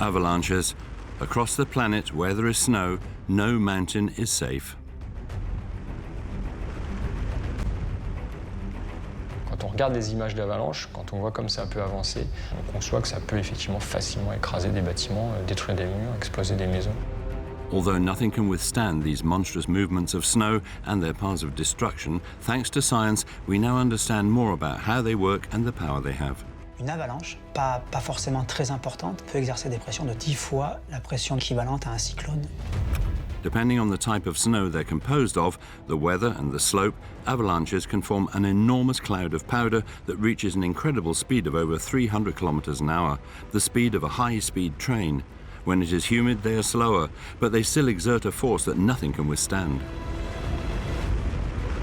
Avalanches. Across the planet where there is snow, no mountain is safe. Quand on regarde les images d'avalanche, quand on voit comme ça peut avancer, on conçoit que ça peut effectivement facilement écraser des bâtiments, détruire des murs, exploser des maisons. Although nothing can withstand these monstrous movements of snow and their paths of destruction, thanks to science, we now understand more about how they work and the power they have. Une avalanche, pas forcément très importante, peut exercer des pressions de 10 fois la pression équivalente à un cyclone. Depending on the type of snow they're composed of, the weather and the slope, avalanches can form an enormous cloud of powder that reaches an incredible speed of over 300 kilometers an hour, the speed of a high-speed train. When it is humid, they are slower, but they still exert a force that nothing can withstand.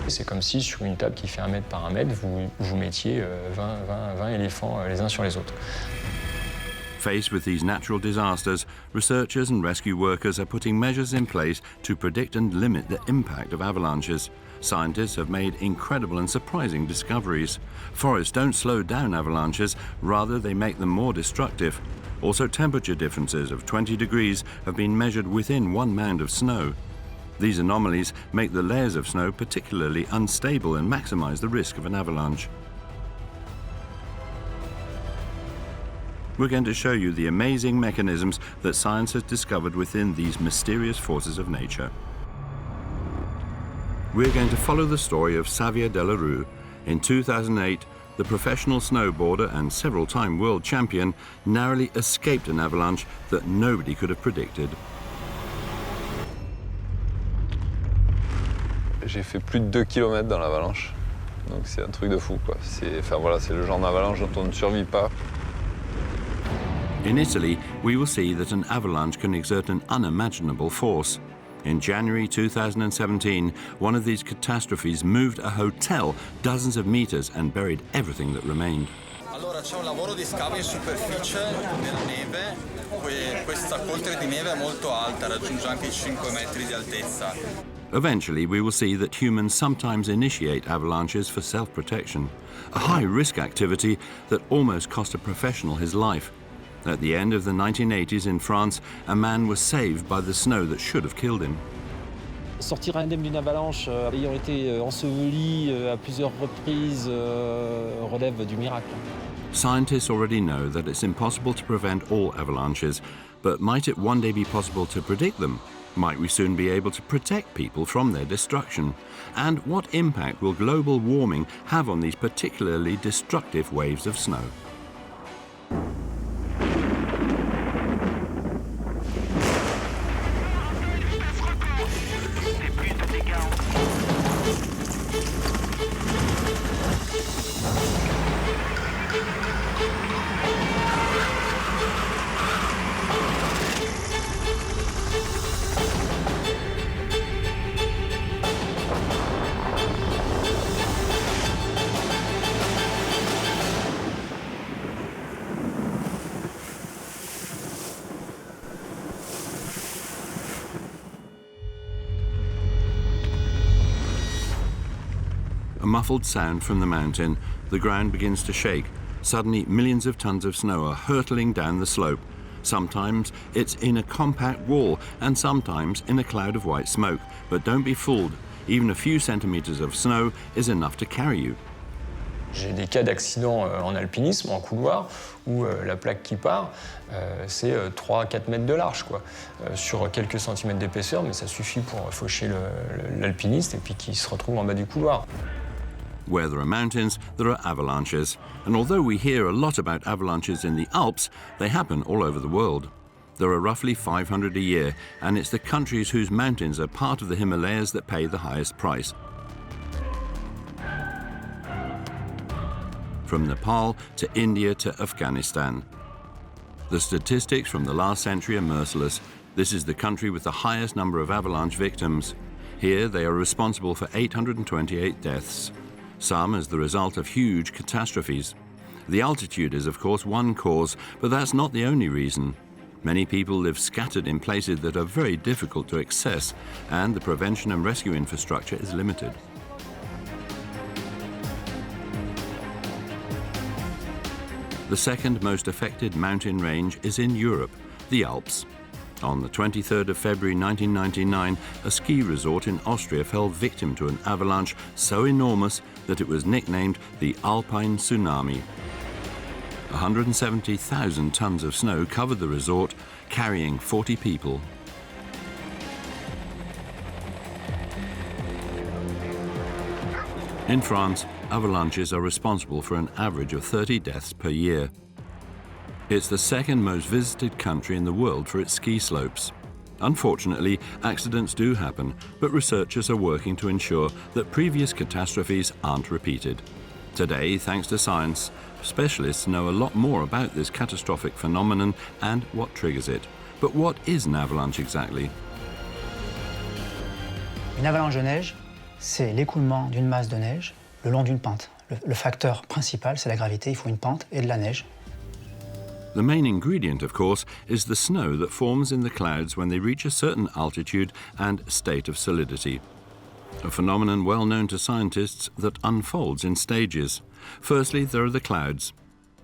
C'est comme si sur une table qui fait 1 mètre par 1 mètre, vous mettiez 20 éléphants les uns sur les autres. Faced with these natural disasters, researchers and rescue workers are putting measures in place to predict and limit the impact of avalanches. Scientists have made incredible and surprising discoveries. Forests don't slow down avalanches, rather they make them more destructive. Also, temperature differences of 20 degrees have been measured within one mound of snow. These anomalies make the layers of snow particularly unstable and maximize the risk of an avalanche. We're going to show you the amazing mechanisms that science has discovered within these mysterious forces of nature. We're going to follow the story of Xavier Delarue. In 2008, the professional snowboarder and several-time world champion narrowly escaped an avalanche that nobody could have predicted. J'ai fait plus de 2 km dans l'avalanche, donc c'est un truc de fou, quoi. C'est le genre d'avalanche dont on ne survit pas. In Italy, we will see that an avalanche can exert an unimaginable force. In January 2017, one of these catastrophes moved a hotel dozens of meters and buried everything that remained. Allora c'è un lavoro di scavo in superficie della neve. Questa coltre di neve è molto alta, raggiunge anche i 5 metri di altezza. Eventually, we will see that humans sometimes initiate avalanches for self-protection, a high-risk activity that almost cost a professional his life. At the end of the 1980s in France, a man was saved by the snow that should have killed him. Sortir indemne d'une avalanche ayant été enseveli à plusieurs reprises relève du miracle. Scientists already know that it's impossible to prevent all avalanches, but might it one day be possible to predict them? Might we soon be able to protect people from their destruction? And what impact will global warming have on these particularly destructive waves of snow? A muffled sound from the mountain, the ground begins to shake. Suddenly, millions of tons of snow are hurtling down the slope. Sometimes it's in a compact wall, and sometimes in a cloud of white smoke. But don't be fooled. Even a few centimeters of snow is enough to carry you. J'ai des cas d'accidents en alpinisme, en couloir, où la plaque qui part, c'est 3-4 mètres de large, quoi, sur quelques centimètres d'épaisseur, mais ça suffit pour faucher l'alpiniste et puis qu'il se retrouve en bas du couloir. Where there are mountains, there are avalanches. And although we hear a lot about avalanches in the Alps, they happen all over the world. There are roughly 500 a year, and it's the countries whose mountains are part of the Himalayas that pay the highest price. From Nepal to India to Afghanistan. The statistics from the last century are merciless. This is the country with the highest number of avalanche victims. Here they are responsible for 828 deaths, some as the result of huge catastrophes. The altitude is of course one cause, but that's not the only reason. Many people live scattered in places that are very difficult to access, and the prevention and rescue infrastructure is limited. The second most affected mountain range is in Europe. the Alps. On the 23rd of February 1999, a ski resort in Austria fell victim to an avalanche so enormous that it was nicknamed the Alpine Tsunami. 170,000 tons of snow covered the resort, carrying 40 people. In France, avalanches are responsible for an average of 30 deaths per year. It's the second most visited country in the world for its ski slopes. Unfortunately, accidents do happen, but researchers are working to ensure that previous catastrophes aren't repeated. Today, thanks to science, specialists know a lot more about this catastrophic phenomenon and what triggers it. But what is an avalanche exactly? Une avalanche de neige, c'est l'écoulement d'une masse de neige le long d'une pente. Le facteur principal, c'est la gravité, il faut une pente et de la neige. The main ingredient, of course, is the snow that forms in the clouds when they reach a certain altitude and state of solidity. A phenomenon well known to scientists that unfolds in stages. Firstly, there are the clouds.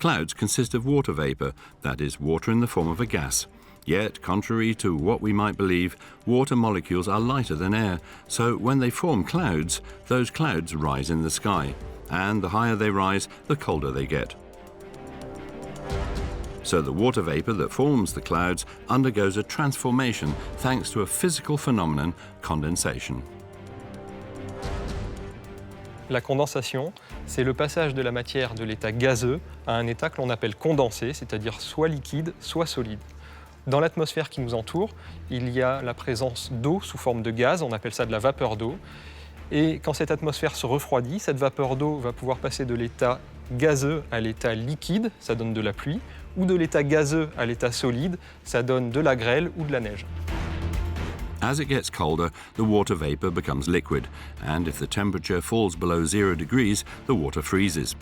Clouds consist of water vapor, that is, water in the form of a gas. Yet, contrary to what we might believe, water molecules are lighter than air, so when they form clouds, those clouds rise in the sky. And the higher they rise, the colder they get. So the water vapor that forms the clouds undergoes a transformation thanks to a physical phenomenon, condensation. La condensation, c'est le passage de la matière de l'état gazeux à un état que l'on appelle condensé, c'est-à-dire soit liquide, soit solide. Dans l'atmosphère qui nous entoure, il y a la présence d'eau sous forme de gaz, on appelle ça de la vapeur d'eau. Et quand cette atmosphère se refroidit, cette vapeur d'eau va pouvoir passer de l'état gazeux à l'état liquide, ça donne de la pluie, ou de l'état gazeux à l'état solide, ça donne de la grêle ou de la neige. As it gets colder, the water vapor becomes liquid, and if the temperature falls below 0 degrees, the water freezes.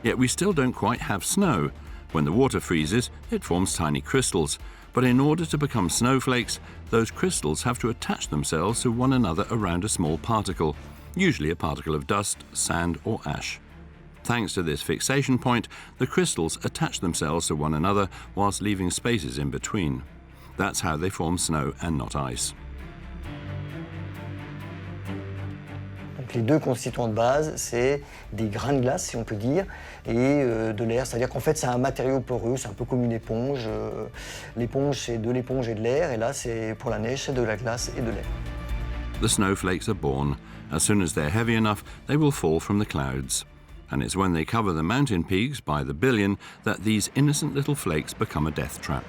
Yet we still don't quite have snow. When the water freezes, it forms tiny crystals. But in order to become snowflakes, those crystals have to attach themselves to one another around a small particle, usually a particle of dust, sand, or ash. Thanks to this fixation point, the crystals attach themselves to one another whilst leaving spaces in between. That's how they form snow and not ice. Donc les deux constituants de base, c'est des grains de glace, si on peut dire, et de l'air. C'est-à-dire qu'en fait, c'est un matériau poreux, c'est un peu comme une éponge. L'éponge, c'est de l'éponge et de l'air, et là, c'est pour la neige, c'est de la glace et de l'air. The snowflakes are born. As soon as they're heavy enough, they will fall from the clouds. And it's when they cover the mountain peaks by the billion that these innocent little flakes become a death trap.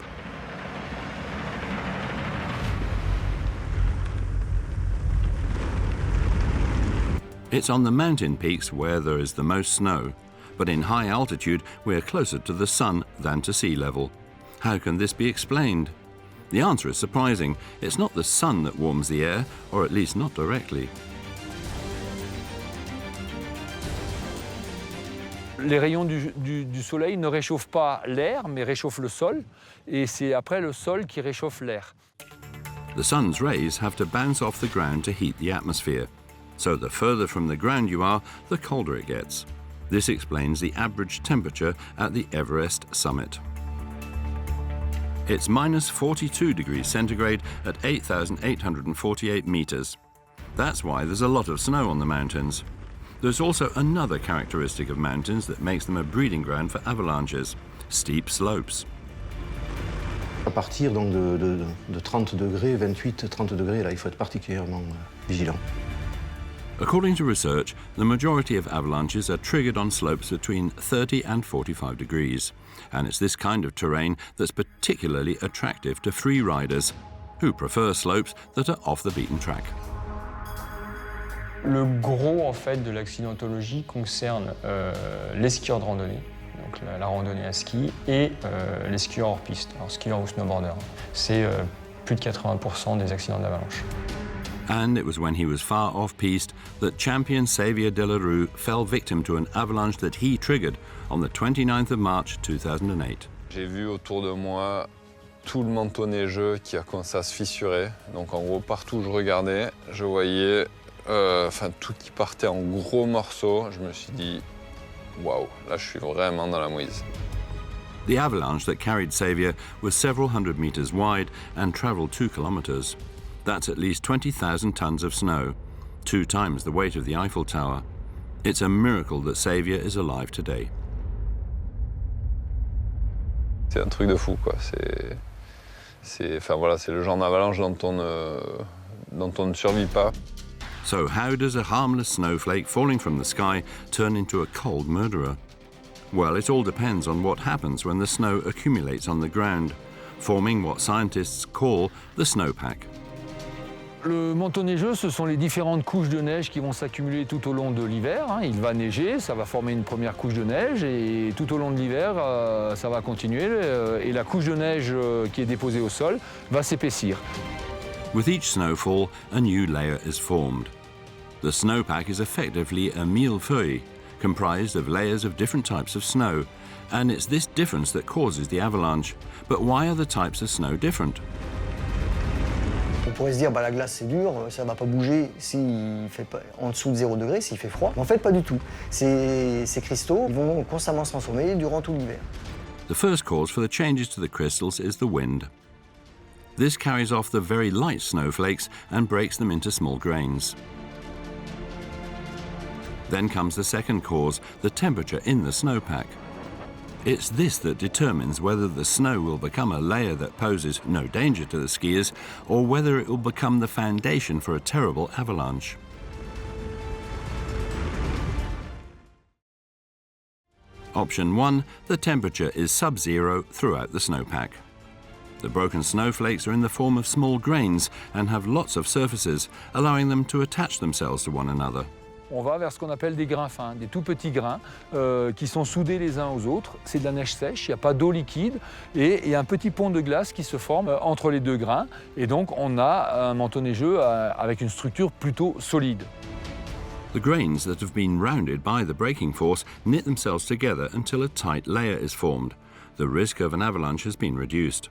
It's on the mountain peaks where there is the most snow, but in high altitude we're closer to the sun than to sea level. How can this be explained? The answer is surprising. It's not the sun that warms the air, or at least not directly. Les rayons du soleil ne réchauffent pas l'air, mais réchauffent le sol, et c'est après le sol qui réchauffe l'air. The sun's rays have to bounce off the ground to heat the atmosphere. So the further from the ground you are, the colder it gets. This explains the average temperature at the Everest summit. It's minus 42 degrees centigrade at 8,848 meters. That's why there's a lot of snow on the mountains. There's also another characteristic of mountains that makes them a breeding ground for avalanches: steep slopes. À partir donc de 30 degrés, 28-30 degrés, là, il faut être particulièrement vigilant. According to research, the majority of avalanches are triggered on slopes between 30 and 45 degrees. And it's this kind of terrain that's particularly attractive to free riders who prefer slopes that are off the beaten track. Le gros en fait de l'accidentologie concerne les skieurs de randonnée, donc la randonnée à ski, et les skieurs hors piste, alors skieurs ou snowboarders. C'est plus de 80% des accidents d'avalanche. And it was when he was far off-piste that champion Xavier Delarue fell victim to an avalanche that he triggered on the 29th of March 2008. J'ai vu autour de moi tout le manteau neigeux qui a commencé à se fissurer. Donc en gros, partout où je regardais, je voyais tout qui partait en gros morceaux. Je me suis dit, waouh, là je suis vraiment dans la mouise. The avalanche that carried Xavier was several hundred meters wide and traveled 2 kilometers. That's at least 20,000 tons of snow, 2 times the weight of the Eiffel Tower. It's a miracle that Xavier is alive today. C'est un truc de fou, quoi. Enfin, voilà, c'est le genre d'avalanche dont on ne survit pas. So how does a harmless snowflake falling from the sky turn into a cold murderer? Well, it all depends on what happens when the snow accumulates on the ground, forming what scientists call the snowpack. Le manteau neigeux, ce sont les différentes couches de neige qui vont s'accumuler tout au long de l'hiver. Il va neiger, ça va former une première couche de neige et tout au long de l'hiver, ça va continuer et la couche de neige qui est déposée au sol va s'épaissir. With each snowfall, a new layer is formed. The snowpack is effectively a millefeuille, comprised of layers of different types of snow, and it's this difference that causes the avalanche. But why are the types of snow different? On pourrait se dire, la glace c'est dur, ça ne va pas bouger s'il fait pas en dessous de 0 degré, s'il fait froid. Mais en fait, pas du tout. Ces cristaux ils vont constamment se transformer durant tout l'hiver. The first cause for the changes to the crystals is the wind. This carries off the very light snowflakes and breaks them into small grains. Then comes the second cause, the temperature in the snowpack. It's this that determines whether the snow will become a layer that poses no danger to the skiers or whether it will become the foundation for a terrible avalanche. Option 1, the temperature is sub-zero throughout the snowpack. The broken snowflakes are in the form of small grains and have lots of surfaces, allowing them to attach themselves to one another. On va vers ce qu'on appelle des grains fins, des tout petits grains qui sont soudés les uns aux autres. C'est de la neige sèche, il n'y a pas d'eau liquide et il y a un petit pont de glace qui se forme entre les deux grains. Et donc on a un manteau neigeux avec une structure plutôt solide. The grains that have been rounded by the breaking force knit themselves together until a tight layer is formed. The risk of an avalanche has been reduced.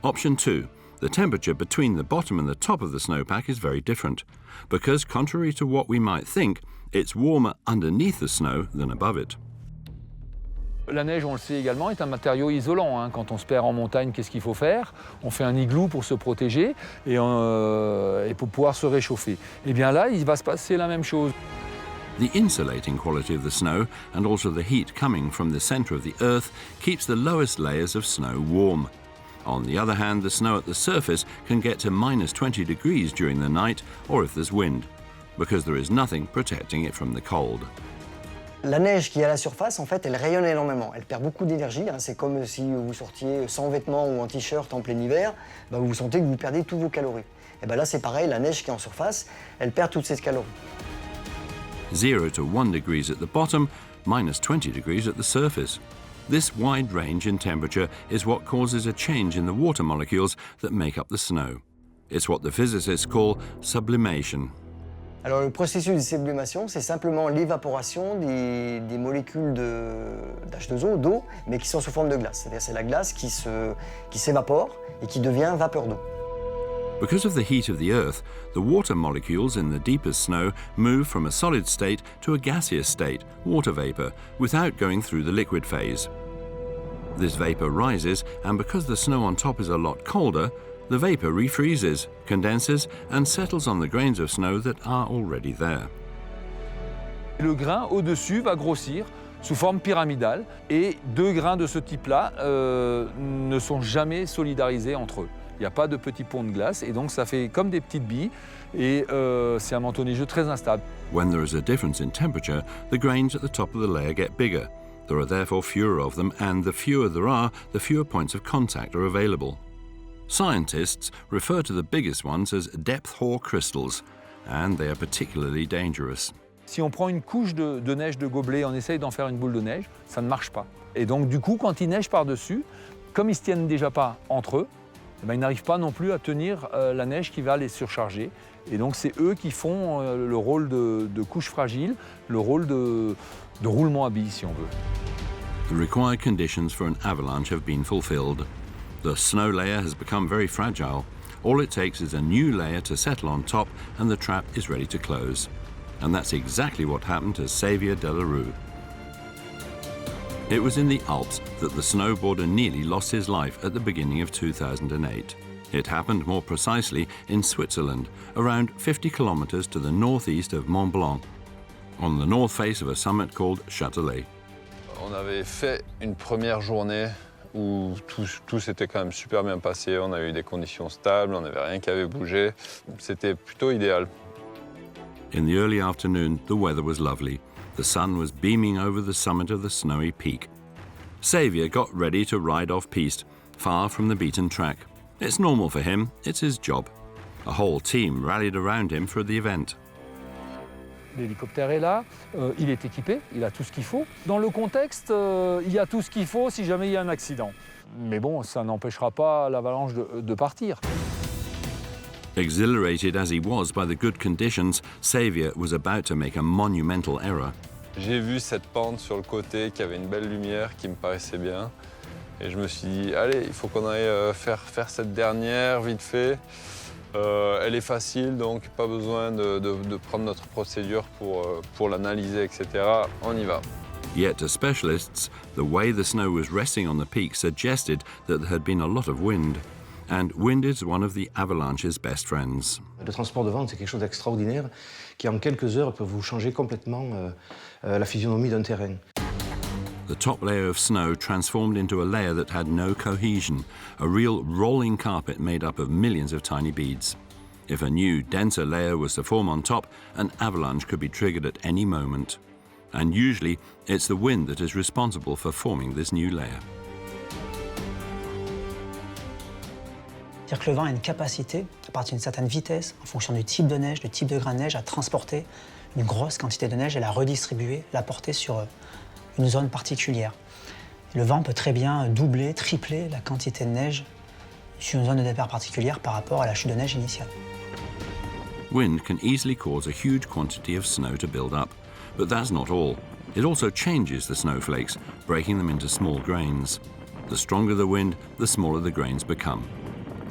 Option 2. The temperature between the bottom and the top of the snowpack is very different, because contrary to what we might think, it's warmer underneath the snow than above it. La neige, on le sait également, est un matériau isolant. Quand on se perd en montagne, qu'est-ce qu'il faut faire? On fait un igloo pour se protéger et pour pouvoir se réchauffer. Et bien là, il va se passer la même chose. The insulating quality of the snow and also the heat coming from the center of the earth keeps the lowest layers of snow warm. On the other hand, the snow at the surface can get to minus 20 degrees during the night or if there's wind, because there is nothing protecting it from the cold. La neige qui est à la surface, en fait, elle rayonne énormément. Elle perd beaucoup d'énergie. C'est comme si vous sortiez sans vêtements ou en t-shirt en plein hiver. Vous sentez que vous perdez toutes vos calories. Et là, c'est pareil, la neige qui est en surface, elle perd toutes ses calories. 0 to 1 degrees at the bottom, minus 20 degrees at the surface. This wide range in temperature is what causes a change in the water molecules that make up the snow. It's what the physicists call sublimation. Alors le processus de sublimation, c'est simplement l'évaporation des molécules d'H2O, d'eau, mais qui sont sous forme de glace. C'est-à-dire c'est la glace qui s'évapore et qui devient vapeur d'eau. Because of the heat of the Earth, the water molecules in the deepest snow move from a solid state to a gaseous state, water vapor, without going through the liquid phase. This vapor rises, and because the snow on top is a lot colder, the vapor refreezes, condenses, and settles on the grains of snow that are already there. Le grain au-dessus va grossir sous forme pyramidale, et deux grains de ce type-là ne sont jamais solidarisés entre eux. Il n'y a pas de petits ponts de glace, et donc ça fait comme des petites billes, et c'est un manteau neigeux très instable. When there is a difference in temperature, the grains at the top of the layer get bigger. There are therefore fewer of them, and the fewer there are, the fewer points of contact are available. Scientists refer to the biggest ones as depth hoar crystals, and they are particularly dangerous. Si on prend une couche de neige de gobelet, on essaye d'en faire une boule de neige, ça ne marche pas. Et donc du coup, quand ils neigent par-dessus, comme ils ne se tiennent déjà pas entre eux, ils n'arrivent pas non plus à tenir la neige qui va les surcharger. Et donc c'est eux qui font le rôle de couche fragile, le rôle de roulement à billes, si on veut. The required conditions for an avalanche have been fulfilled. The snow layer has become very fragile. All it takes is a new layer to settle on top and the trap is ready to close. And that's exactly what happened to Xavier Delarue. It was in the Alps that the snowboarder nearly lost his life at the beginning of 2008. It happened more precisely in Switzerland, around 50 kilometers to the northeast of Mont Blanc, on the north face of a summit called Shatter. On avait fait une première journée où tout s'était quand même super bien passé. On a eu des conditions stables, on n'avait rien qui avait bougé. C'était plutôt idéal. In the early afternoon, the weather was lovely. The sun was beaming over the summit of the snowy peak. Xavier got ready to ride off-piste, far from the beaten track. It's normal for him, it's his job. A whole team rallied around him for the event. L'hélicoptère est là, il est équipé, il a tout ce qu'il faut. Dans le contexte, il y a tout ce qu'il faut si jamais il y a un accident. Mais bon, ça n'empêchera pas l'avalanche de partir. Exhilarated as he was by the good conditions, Xavier was about to make a monumental error. J'ai vu cette pente sur le côté qui avait une belle lumière qui me paraissait bien. Et je me suis dit, allez, il faut qu'on aille faire cette dernière vite fait. Elle est facile, donc pas besoin de prendre notre procédure pour l'analyser, etc. On y va. Yet to specialists, the way the snow was resting on the peak suggested that there had been a lot of wind. And wind is one of the Avalanche's best friends. Le transport de vent, c'est quelque chose d'extraordinaire qui, en quelques heures, peut vous changer complètement la physionomie d'un terrain. The top layer of snow transformed into a layer that had no cohesion, a real rolling carpet made up of millions of tiny beads. If a new, denser layer was to form on top, an avalanche could be triggered at any moment. And usually, it's the wind that is responsible for forming this new layer. C'est-à-dire que le vent a une capacité, à partir d'une certaine vitesse, en fonction du type de neige, du type de grain de neige, à transporter une grosse quantité de neige et la redistribuer, la porter sur une zone particulière. Le vent peut très bien doubler, tripler la quantité de neige sur une zone de départ particulière par rapport à la chute de neige initiale. Wind can easily cause a huge quantity of snow to build up, but that's not all. It also changes the snowflakes, breaking them into small grains. The stronger the wind, the smaller the grains become.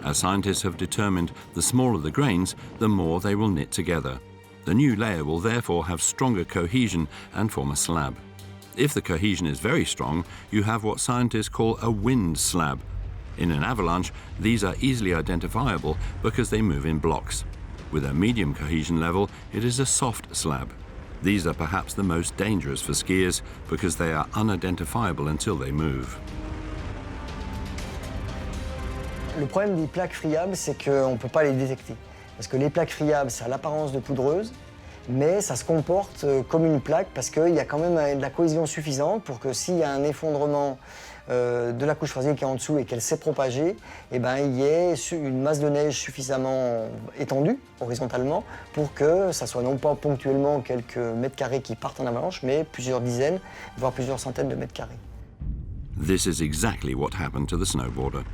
As scientists have determined, the smaller the grains, the more they will knit together. The new layer will therefore have stronger cohesion and form a slab. If the cohesion is very strong, you have what scientists call a wind slab. In an avalanche, these are easily identifiable because they move in blocks. With a medium cohesion level, it is a soft slab. These are perhaps the most dangerous for skiers because they are unidentifiable until they move. Le problème des plaques friables, c'est qu'on ne peut pas les détecter. Parce que les plaques friables, ça a l'apparence de poudreuse, mais ça se comporte comme une plaque parce qu'il y a quand même de la cohésion suffisante pour que s'il y a un effondrement de la couche phréatique qui est en dessous et qu'elle s'est propagée, eh ben, il y ait une masse de neige suffisamment étendue horizontalement pour que ça soit non pas ponctuellement quelques mètres carrés qui partent en avalanche, mais plusieurs dizaines, voire plusieurs centaines de mètres carrés. This is exactly what happened to the snowboarder.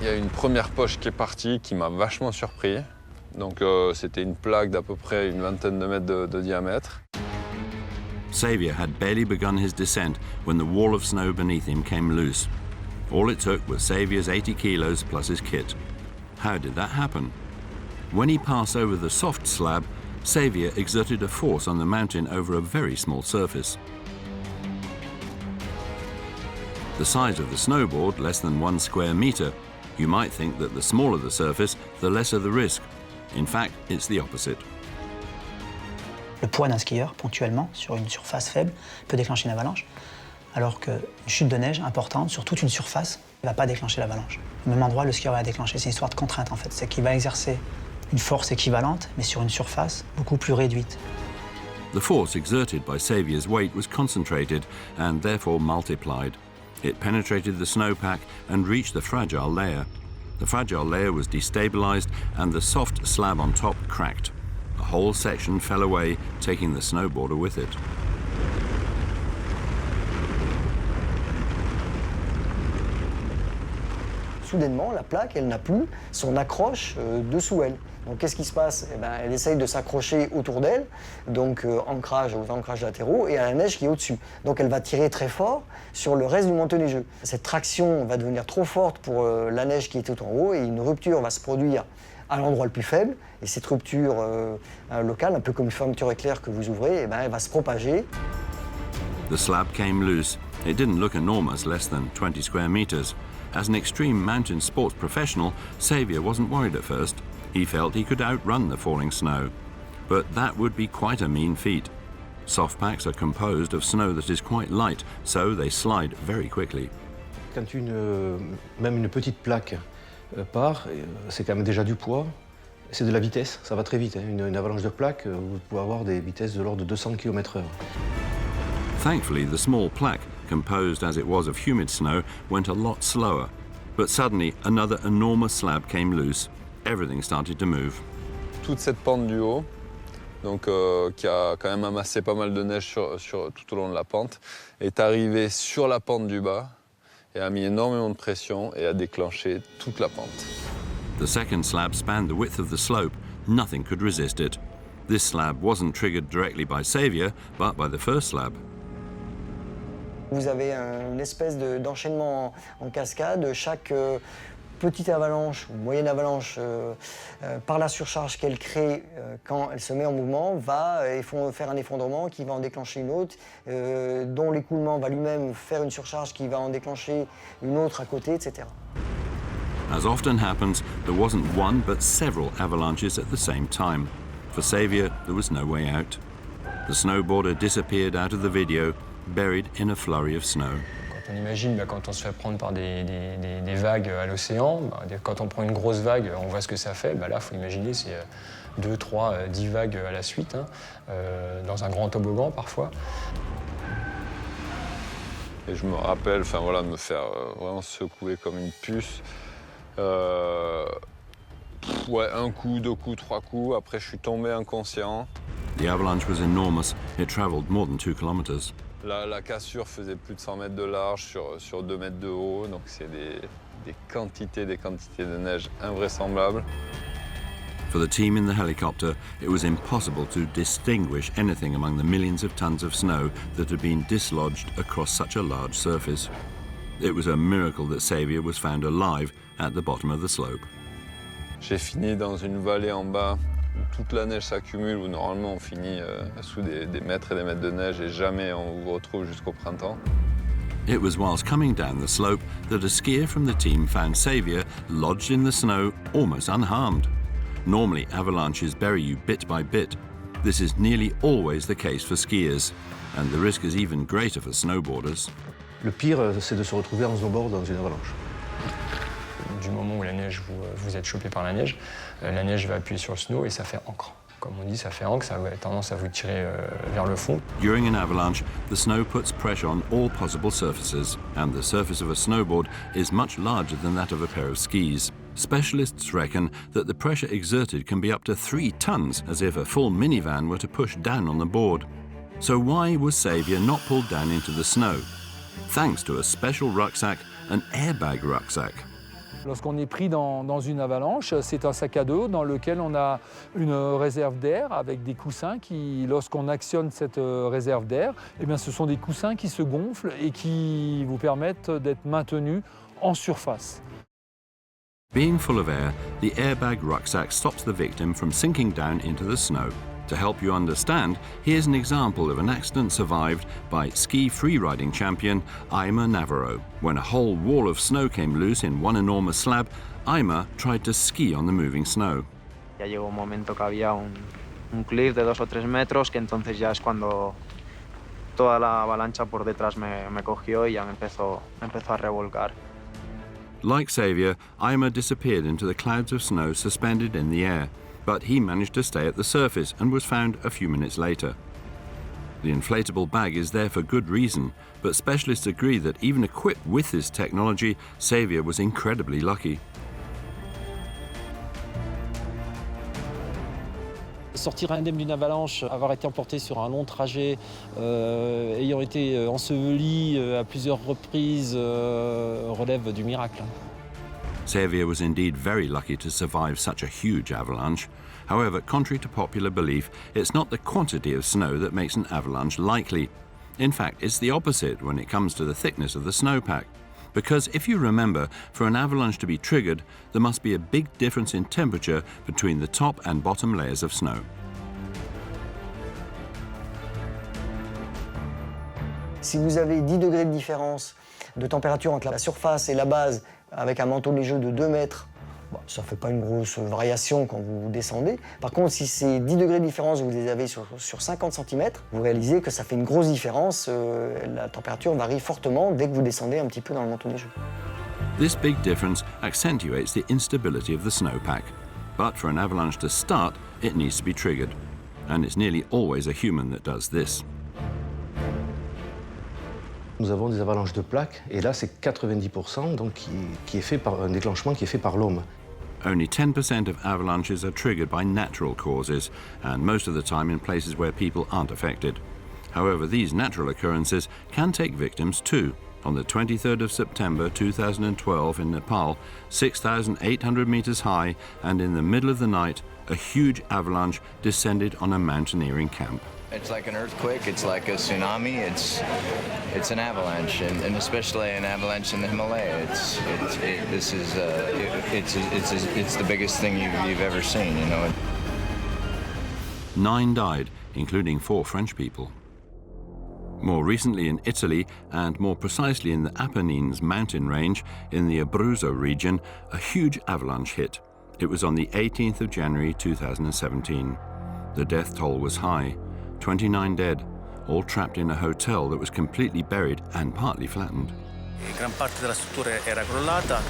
Il y a une première poche qui est partie qui m'a vachement surpris. Donc c'était une plaque d'à peu près une vingtaine de mètres de diamètre. Xavier had barely begun his descent when the wall of snow beneath him came loose. All it took was Xavier's 80 kilos plus his kit. How did that happen? When he passed over the soft slab, Xavier exerted a force on the mountain over a very small surface. The size of the snowboard, less than 1 square meter, you might think that the smaller the surface, the lesser the risk. In fact, it's the opposite. Le poids d'un skieur, ponctuellement, sur une surface faible, peut déclencher une avalanche, alors qu'une chute de neige importante sur toute une surface ne va pas déclencher l'avalanche. Au même endroit, le skieur va la déclencher. C'est une histoire de contrainte, en fait. C'est qu'il va exercer une force équivalente, mais sur une surface beaucoup plus réduite. The force exerted by Xavier's weight was concentrated and therefore multiplied. It penetrated the snowpack and reached the fragile layer. The fragile layer was destabilized and the soft slab on top cracked. A whole section fell away, taking the snowboarder with it. Soudainement, la plaque, elle n'a plus son accroche dessous elle. Donc qu'est-ce qui se passe? Eh ben, elle essaye de s'accrocher autour d'elle, donc ancrage aux ancrages latéraux, et à la neige qui est au-dessus. Donc elle va tirer très fort sur le reste du manteau neigeux. Cette traction va devenir trop forte pour la neige qui est tout en haut, et une rupture va se produire à l'endroit le plus faible. Et cette rupture locale, un peu comme une fermeture éclair que vous ouvrez, eh ben, elle va se propager. The slab came loose. It didn't look enormous, less than 20 square meters. As an extreme mountain sports professional, Xavier wasn't worried at first. He felt he could outrun the falling snow. But that would be quite a mean feat. Soft packs are composed of snow that is quite light, so they slide very quickly. Quand même une petite plaque part, c'est quand même déjà du poids. C'est de la vitesse, ça va très vite. Hein. Une avalanche de plaques, vous pouvez avoir des vitesses de l'ordre de 200 km/h. Thankfully, the small plaque, composed as it was of humid snow, went a lot slower. But suddenly, another enormous slab came loose. Everything started to move. Toute cette pente du haut, donc, qui a quand même amassé pas mal de neige tout au long de la pente, est arrivée sur la pente du bas et a mis énormément de pression et a déclenché toute la pente. The second slab spanned the width of the slope. Nothing could resist it. This slab wasn't triggered directly by Xavier, but by the first slab. Vous avez une espèce d'enchaînement en cascade. Chaque petite avalanche ou moyenne avalanche, par la surcharge qu'elle crée quand elle se met en mouvement, va faire un effondrement qui va en déclencher une autre, dont l'écoulement va lui-même faire une surcharge qui va en déclencher une autre à côté, etc. As often happens, there wasn't one but several avalanches at the same time. For Xavier, there was no way out. The snowboarder disappeared out of the video, buried in a flurry of snow. Quand on imagine, quand on se fait prendre par des vagues à l'océan, quand on prend une grosse vague, on voit ce que ça fait. Là, il faut imaginer, c'est 2, 3, 10 vagues à la suite, hein, dans un grand toboggan parfois. Et je me rappelle de me faire vraiment secouer comme une puce. Un coup, 2 coups, 3 coups. Après, je suis tombé inconscient. The avalanche was enormous. It traveled more than 2 kilometers. La cassure faisait plus de 100 mètres de large sur 2 mètres de haut. Donc, c'est des quantités de neige invraisemblables. For the team in the helicopter, it was impossible to distinguish anything among the millions of tons of snow that had been dislodged across such a large surface. It was a miracle that Xavier was found alive at the bottom of the slope. J'ai fini dans une vallée en bas où toute la neige s'accumule, où normalement on finit sous des mètres et des mètres de neige et jamais on vous retrouve jusqu'au printemps. It was whilst coming down the slope that a skier from the team found Xavier lodged in the snow, almost unharmed. Normally, avalanches bury you bit by bit. This is nearly always the case for skiers, and the risk is even greater for snowboarders. Le pire, c'est de se retrouver en snowboard dans une avalanche. Du moment où la neige, vous êtes chopé par la neige va appuyer sur le snow et ça fait encre. Comme on dit, ça fait encre, ça a tendance à vous tirer vers le fond. During an avalanche, the snow puts pressure on all possible surfaces, and the surface of a snowboard is much larger than that of a pair of skis. Specialists reckon that the pressure exerted can be up to 3 tons, as if a full minivan were to push down on the board. So why was Xavier not pulled down into the snow? Thanks to a special rucksack, an airbag rucksack. Lorsqu'on est pris dans une avalanche, c'est un sac à dos dans lequel on a une réserve d'air avec des coussins qui, lorsqu'on actionne cette réserve d'air, ce sont des coussins qui se gonflent et qui vous permettent d'être maintenus en surface. Being full of air, the airbag rucksack stops the victim from sinking down into the snow. To help you understand, here's an example of an accident survived by ski freeriding champion Aima Navarro. When a whole wall of snow came loose in one enormous slab, Aima tried to ski on the moving snow. Ya llegó un momento que había un cliff de 2 o 3 metros, que entonces ya es cuando toda la avalancha por detrás me cogió y ya me empezó a revolcar. Like Xavier, Aima disappeared into the clouds of snow suspended in the air, but he managed to stay at the surface and was found a few minutes later. The inflatable bag is there for good reason, but specialists agree that even equipped with this technology, Xavier was incredibly lucky. Sortir indemne d'une avalanche, avoir été emporté sur un long trajet, ayant été enseveli à plusieurs reprises, relève du miracle. Xavier was indeed very lucky to survive such a huge avalanche. However, contrary to popular belief, it's not the quantity of snow that makes an avalanche likely. In fact, it's the opposite when it comes to the thickness of the snowpack. Because if you remember, for an avalanche to be triggered, there must be a big difference in temperature between the top and bottom layers of snow. Si vous avez 10 degrés de différence de température entre la surface et la base avec un manteau neigeux de 2 mètres, bon, ça ne fait pas une grosse variation quand vous descendez. Par contre, si ces 10 degrés de différence, vous les avez sur 50 cm, vous réalisez que ça fait une grosse différence. La température varie fortement dès que vous descendez un petit peu dans le manteau neigeux. This big difference accentuates the instability of the snowpack. But for an avalanche to start, it needs to be triggered. And it's nearly always a human that does this. Nous avons des avalanches de plaques, et là c'est 90% donc qui est fait par un déclenchement qui est fait par l'homme. Only 10% of avalanches are triggered by natural causes, and most of the time in places where people aren't affected. However, these natural occurrences can take victims too. On the 23rd of September 2012 in Nepal, 6,800 meters high and in the middle of the night, a huge avalanche descended on a mountaineering camp. It's like an earthquake, it's like a tsunami, it's an avalanche, and especially an avalanche in the Himalaya. It's the biggest thing you've ever seen, you know. 9 died, including 4 French people. More recently in Italy, and more precisely in the Apennines mountain range in the Abruzzo region, a huge avalanche hit. It was on the 18th of January 2017. The death toll was high. 29 dead, all trapped in a hotel that was completely buried and partly flattened. Gran parte della struttura era crollata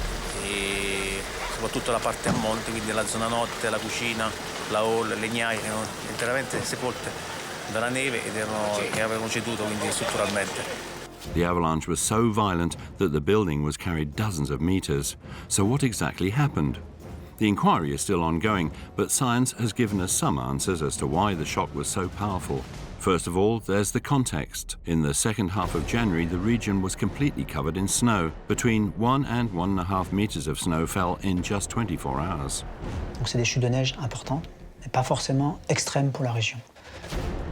e soprattutto la parte a monte, quindi la zona notte, la cucina, la hall, le legnaie erano interamente sepolte dalla neve e avevano ceduto quindi strutturalmente. The avalanche was so violent that the building was carried dozens of meters. So what exactly happened? The inquiry is still ongoing, but science has given us some answers as to why the shock was so powerful. First of all, there's the context. In the second half of January, the region was completely covered in snow. Between 1 and 1.5 meters of snow fell in just 24 hours. Donc c'est des chutes de neige importantes, mais pas forcément extrêmes pour la région.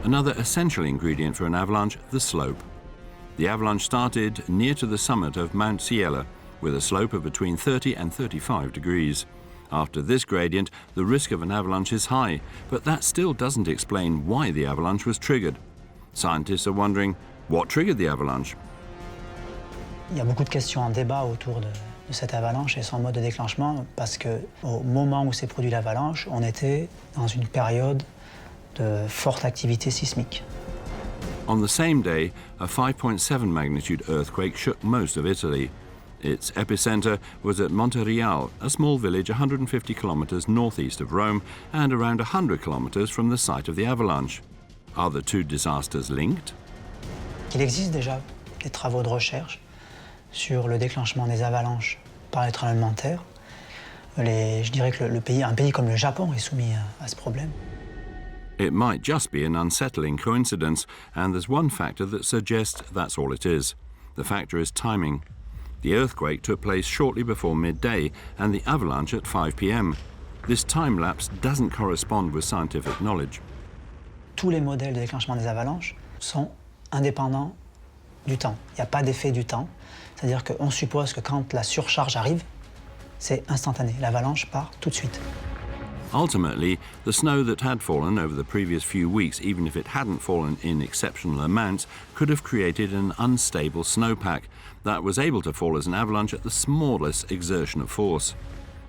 Another essential ingredient for an avalanche, the slope. The avalanche started near to the summit of Mount Ciela, with a slope of between 30 and 35 degrees. After this gradient, the risk of an avalanche is high, but that still doesn't explain why the avalanche was triggered. Scientists are wondering, what triggered the avalanche? Il y a beaucoup de questions en débat autour de cette avalanche et son mode de déclenchement, parce qu'au moment où s'est produit l'avalanche, on était dans une période de forte activité sismique. On the same day, a 5.7 magnitude earthquake shook most of Italy. Its epicenter was at Montereal, a small village 150 kilometers northeast of Rome and around 100 kilometers from the site of the avalanche. Are the two disasters linked? Il existe déjà des travaux de recherche sur le déclenchement des avalanches par les tremblements de terre. Je dirais que un pays comme le Japon est soumis à ce problème. It might just be an unsettling coincidence, and there's one factor that suggests that's all it is. The factor is timing. The earthquake took place shortly before midday and the avalanche at 5 p.m. This time lapse doesn't correspond with scientific knowledge. Tous les modèles de déclenchement des avalanches sont indépendants du temps. Il n'y a pas d'effet du temps. C'est-à-dire qu'on suppose que quand la surcharge arrive, c'est instantané. L'avalanche part tout de suite. Ultimately, the snow that had fallen over the previous few weeks, even if it hadn't fallen in exceptional amounts, could have created an unstable snowpack that was able to fall as an avalanche at the smallest exertion of force.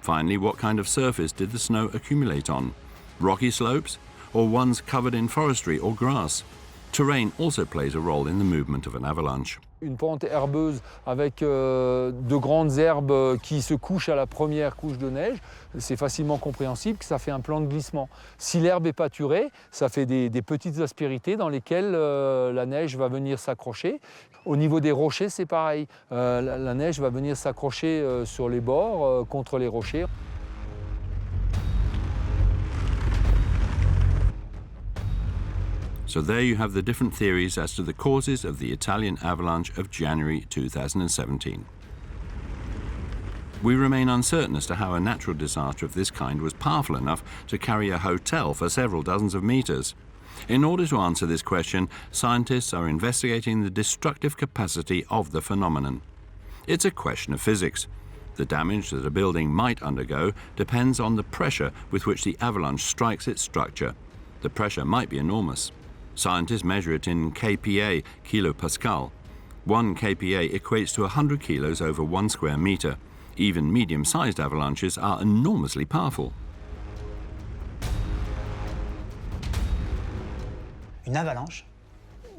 Finally, what kind of surface did the snow accumulate on? Rocky slopes, or ones covered in forestry or grass? Terrain also plays a role in the movement of an avalanche. Une pente herbeuse avec de grandes herbes qui se couchent à la première couche de neige, c'est facilement compréhensible que ça fait un plan de glissement. Si l'herbe est pâturée, ça fait des petites aspérités dans lesquelles la neige va venir s'accrocher. Au niveau des rochers, c'est pareil. La neige va venir s'accrocher sur les bords, contre les rochers. So there you have the different theories as to the causes of the Italian avalanche of January 2017. We remain uncertain as to how a natural disaster of this kind was powerful enough to carry a hotel for several dozens of meters. In order to answer this question, scientists are investigating the destructive capacity of the phenomenon. It's a question of physics. The damage that a building might undergo depends on the pressure with which the avalanche strikes its structure. The pressure might be enormous. Scientists measure it in kPa, kilopascal. 1 kPa equates to 100 kilos over 1 square meter. Even medium-sized avalanches are enormously powerful. Une avalanche,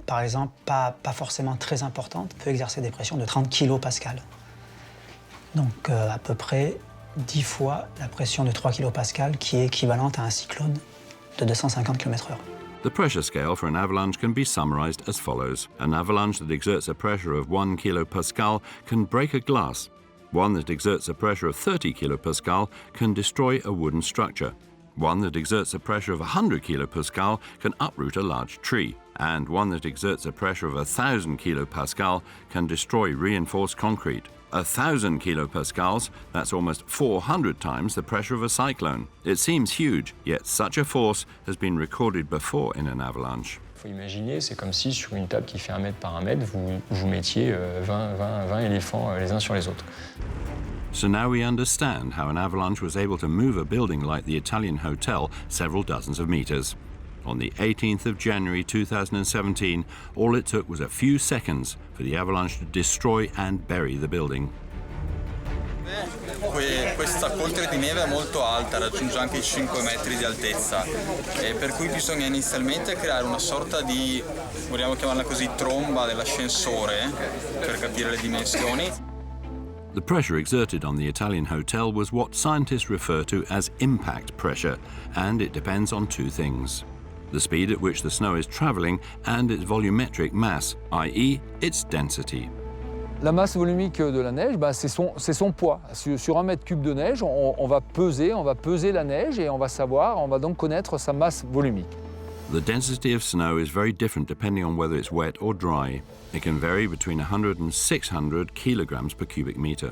par exemple, pas forcément très importante, peut exercer des pressions de 30 kilopascal. Donc à peu près 10 fois la pression de 3 kilopascal qui est équivalente à un cyclone de 250 km/h. The pressure scale for an avalanche can be summarized as follows. An avalanche that exerts a pressure of 1 kilopascal can break a glass. One that exerts a pressure of 30 kilopascal can destroy a wooden structure. One that exerts a pressure of 100 kilopascal can uproot a large tree. And one that exerts a pressure of 1,000 kilopascal can destroy reinforced concrete. 1,000 kilopascals, that's almost 400 times the pressure of a cyclone. It seems huge, yet such a force has been recorded before in an avalanche. Il faut imaginer, c'est comme si sur une table qui fait 1 mètre par 1 mètre, vous mettiez 20 éléphants les uns sur les autres. So now we understand how an avalanche was able to move a building like the Italian hotel several dozens of meters. On the 18th of January 2017, all it took was a few seconds for the avalanche to destroy and bury the building. Questa coltre di neve è molto alta, raggiunge anche i 5 metri di altezza, e per cui bisogna inizialmente creare una sorta di, vogliamo chiamarla così, tromba dell'ascensore per capire le dimensioni. The pressure exerted on the Italian hotel was what scientists refer to as impact pressure, and it depends on two things: the speed at which the snow is traveling and its volumetric mass, i.e. its density. La masse volumique de la neige, c'est son poids. Sur 1 mètre cube de neige, on va peser la neige et on va donc connaître sa masse volumique. The density of snow is very different depending on whether it's wet or dry. It can vary between 100 and 600 kilograms per cubic meter.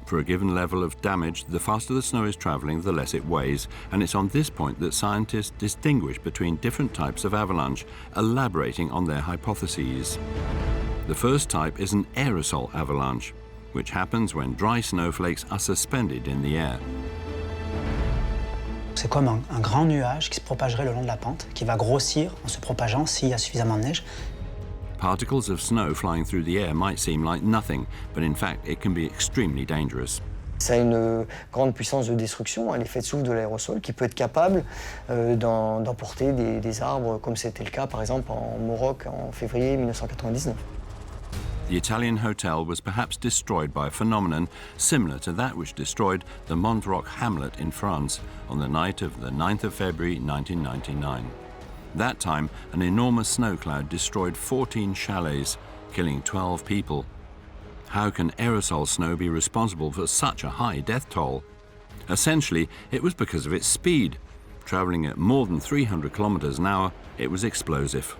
For a given level of damage, the faster the snow is traveling, the less it weighs, and it's on this point that scientists distinguish between different types of avalanche, elaborating on their hypotheses. The first type is an aerosol avalanche, which happens when dry snowflakes are suspended in the air. C'est comme un grand nuage qui se propagerait le long de la pente, qui va grossir en se propageant s'il y a suffisamment de neige. Particles of snow flying through the air might seem like nothing, but in fact it can be extremely dangerous. Ça a une grande puissance de destruction, l'effet de souffle de l'aérosol, qui peut être capable d'emporter des arbres, comme c'était le cas par exemple en Maroc en février 1999. The Italian hotel was perhaps destroyed by a phenomenon similar to that which destroyed the Montroc hamlet in France on the night of the 9th of February 1999. That time, an enormous snow cloud destroyed 14 chalets, killing 12 people. How can aerosol snow be responsible for such a high death toll? Essentially, it was because of its speed. Traveling at more than 300 kilometers an hour, it was explosive.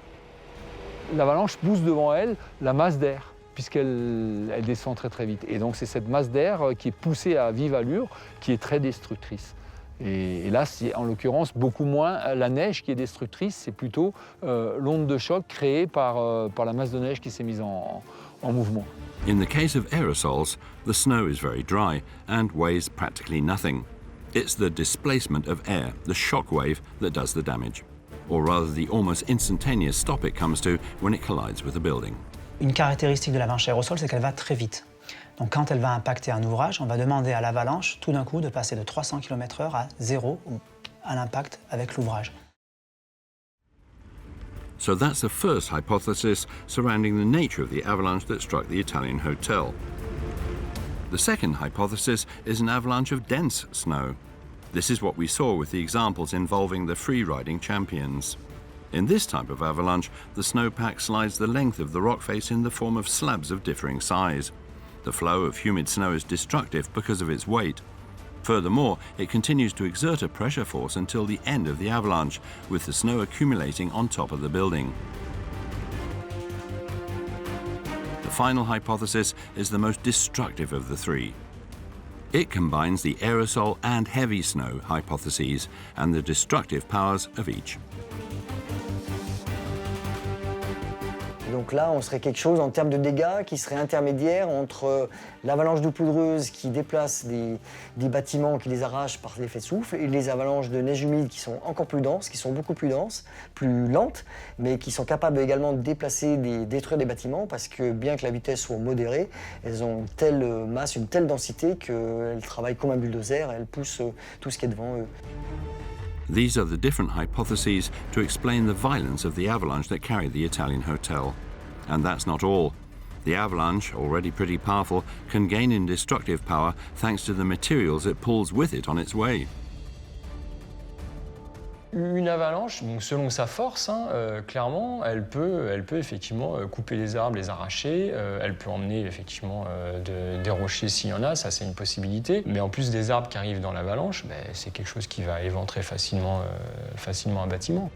L'avalanche pousse devant elle la masse d'air, puisqu'elle descend très très vite. Et donc c'est cette masse d'air qui est poussée à vive allure qui est très destructrice. Et là, c'est en l'occurrence beaucoup moins la neige qui est destructrice, c'est plutôt l'onde de choc créée par la masse de neige qui s'est mise en mouvement. In the case of aerosols, the snow is very dry and weighs practically nothing. It's the displacement of air, the shock wave, that does the damage. Or rather, the almost instantaneous stop it comes to when it collides with a building. Une caractéristique de l'avalanche aérosol, c'est qu'elle va très vite. Donc quand elle va impacter un ouvrage, on va demander à l'avalanche tout d'un coup de passer de 300 km/h à 0 à l'impact avec l'ouvrage. So that's the first hypothesis surrounding the nature of the avalanche that struck the Italian hotel. The second hypothesis is an avalanche of dense snow. This is what we saw with the examples involving the free-riding champions. In this type of avalanche, the snowpack slides the length of the rock face in the form of slabs of differing size. The flow of humid snow is destructive because of its weight. Furthermore, it continues to exert a pressure force until the end of the avalanche, with the snow accumulating on top of the building. The final hypothesis is the most destructive of the three. It combines the aerosol and heavy snow hypotheses and the destructive powers of each. Donc là, on serait quelque chose en termes de dégâts qui serait intermédiaire entre l'avalanche d'eau poudreuse qui déplace des bâtiments, qui les arrache par l'effet de souffle, et les avalanches de neige humide qui sont encore plus denses, qui sont beaucoup plus denses, plus lentes, mais qui sont capables également de déplacer, détruire des bâtiments, parce que bien que la vitesse soit modérée, elles ont une telle masse, une telle densité qu'elles travaillent comme un bulldozer, elles poussent tout ce qui est devant eux. These are the different hypotheses to explain the violence of the avalanche that carried the Italian hotel. And that's not all. The avalanche, already pretty powerful, can gain in destructive power thanks to the materials it pulls with it on its way. Une avalanche, donc selon sa force, clairement, elle peut effectivement couper les arbres, les arracher. Elle peut emmener effectivement des rochers s'il y en a, ça c'est une possibilité. Mais en plus des arbres qui arrivent dans l'avalanche, c'est quelque chose qui va éventrer facilement un bâtiment.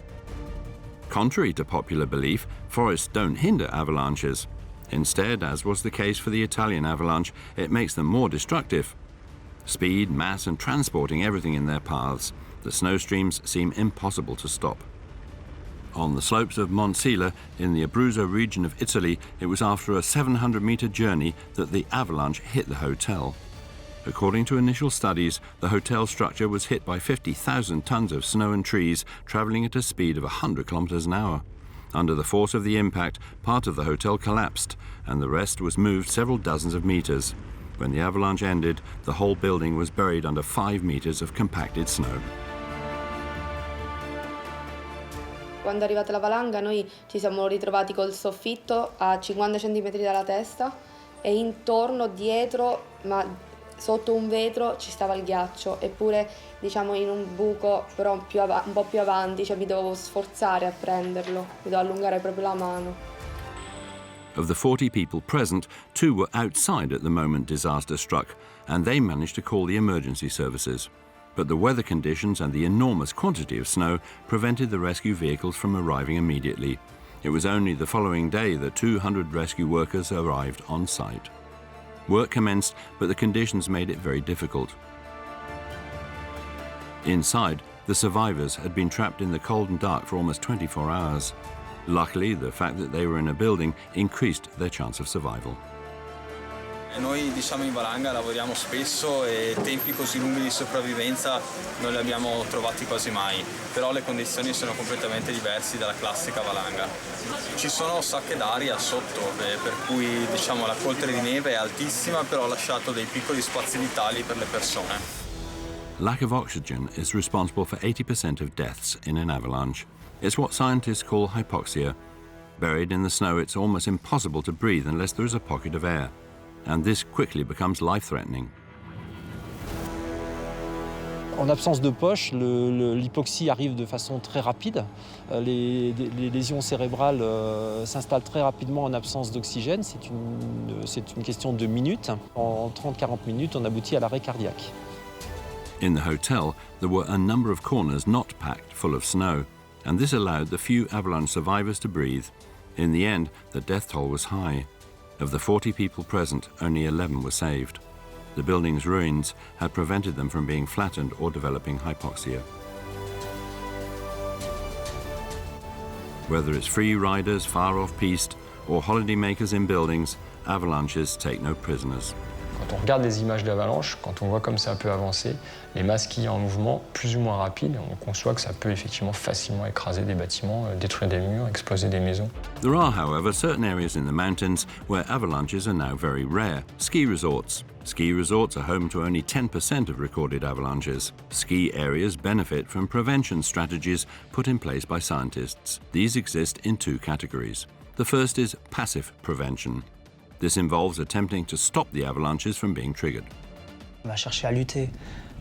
Contrary to popular belief, forests don't hinder avalanches. Instead, as was the case for the Italian avalanche, it makes them more destructive. Speed, mass, and transporting everything in their paths, the snow streams seem impossible to stop. On the slopes of Monsila, in the Abruzzo region of Italy, it was after a 700-metre journey that the avalanche hit the hotel. According to initial studies, the hotel structure was hit by 50,000 tons of snow and trees, travelling at a speed of 100 kilometres an hour. Under the force of the impact, part of the hotel collapsed, and the rest was moved several dozens of metres. When the avalanche ended, the whole building was buried under 5 metres of compacted snow. Quando è arrivata la valanga noi ci siamo ritrovati col soffitto a 50 cm dalla testa e intorno, dietro, ma sotto un vetro ci stava il ghiaccio, eppure diciamo in un buco però un po' più avanti, cioè mi dovevo sforzare a prenderlo, mi dovevo allungare proprio la mano. Of the 40 people present, 2 were outside at the moment disaster struck, and they managed to call the emergency services. But the weather conditions and the enormous quantity of snow prevented the rescue vehicles from arriving immediately. It was only the following day that 200 rescue workers arrived on site. Work commenced, but the conditions made it very difficult. Inside, the survivors had been trapped in the cold and dark for almost 24 hours. Luckily, the fact that they were in a building increased their chance of survival. Noi diciamo in valanga lavoriamo spesso e tempi così lunghi di sopravvivenza non li abbiamo trovati quasi mai, però le condizioni sono completamente diverse dalla classica valanga. Ci sono sacche d'aria sotto, per cui diciamo la coltre di neve è altissima, però ha lasciato dei piccoli spazi vitali per le persone. Lack of oxygen is responsible for 80% of deaths in an avalanche. It's what scientists call hypoxia. Buried in the snow, it's almost impossible to breathe unless there is a pocket of air. And this quickly becomes life-threatening. En absence de poche, l'hypoxie arrive de façon très rapide. Les lésions cérébrales s'installent très rapidement en absence d'oxygène. C'est une question de minutes. En 30-40 minutes, on aboutit à l'arrêt cardiaque. In the hotel, there were a number of corners not packed full of snow, and this allowed the few avalanche survivors to breathe. In the end, the death toll was high. Of the 40 people present, only 11 were saved. The building's ruins had prevented them from being flattened or developing hypoxia. Whether it's free riders far off piste or holidaymakers in buildings, avalanches take no prisoners. Quand on regarde les images d'avalanche, quand on voit comme ça peut avancer, les masses qu'il y a en mouvement plus ou moins rapides, on conçoit que ça peut effectivement facilement écraser des bâtiments, détruire des murs, exploser des maisons. There are, however, certain areas in the mountains where avalanches are now very rare. Ski resorts. Ski resorts are home to only 10% of recorded avalanches. Ski areas benefit from prevention strategies put in place by scientists. These exist in 2 categories. The first is passive prevention. This involves attempting to stop the avalanches from being triggered. On va chercher à lutter